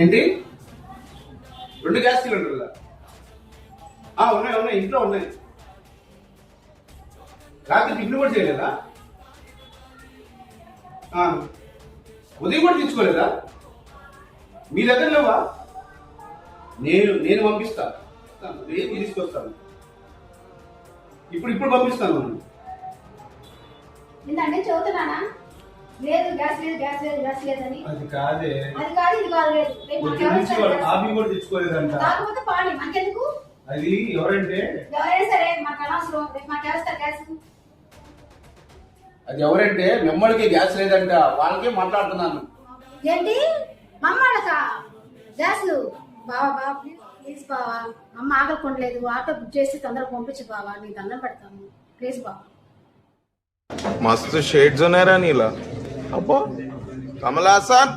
ఏంటి 2 గ్యాస్ సిలిండర్లా? ఉన్నాయి ఉన్నాయి, ఇంట్లో ఉన్నాయి. రాత్రి టిఫిన్ కూడా చేయలేదా? ఉదయం కూడా తెచ్చుకోలేదా? మీ దగ్గర లేవా? నేను పంపిస్తాను, రేపు తీసుకొస్తాను. ఇప్పుడు పంపిస్తాను. నిన్నంటే చదువుతున్నానా? లేదు గ్యాస్ లేదు గ్యాస్ లేదు గ్యాస్ లేదని. అది కాదే, అది కాదు ఇది కాదు లేదు. కాఫీ కూడా తెచ్చుకోలేదంట. కాకపోతే పాడి మనకెందుకు? అది ఎవరంటే ఎవరైనా సరే మాకు అనవసరం. రేపు మాకు వేస్తారు గ్యాస్. అది ఎవరంటే మిమ్మల్ని గ్యాస్ లేదంట, వాళ్ళకే మాట్లాడుతున్నాను. ఏంటి మమ్మల్కా గ్యాస్? బావా బావా ప్లీజ్ బావా, అమ్మ ఆకలి కొనలేదు. ఆటో బుక్ చేసి తొందరగా పంపించు బావా, నీకు దండం పెడతాను ప్లీజ్ బావా. मस्त शेड्स होणार नीला. अप्पा कमला हसन.